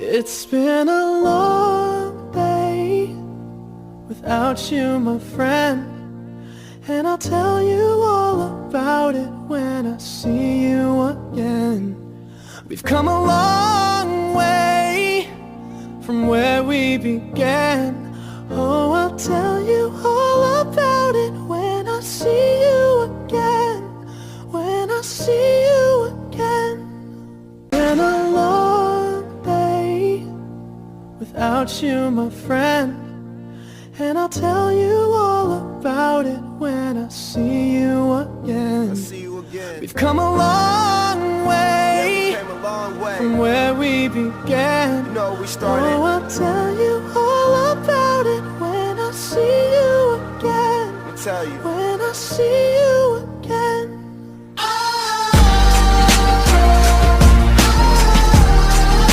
It's been a long day without you, my friend, and I'll tell you all about it when I see you again. We've come a long way from where we began. Oh, I'll tell you all about it when I see you again. When I see you again. Been a long day without you, my friend, and I'll tell you all about it when I see you again. We've come a long way, from where we began. You know, we started. Oh, I'll tell you all about it when I see you again. Let me tell you. When I see you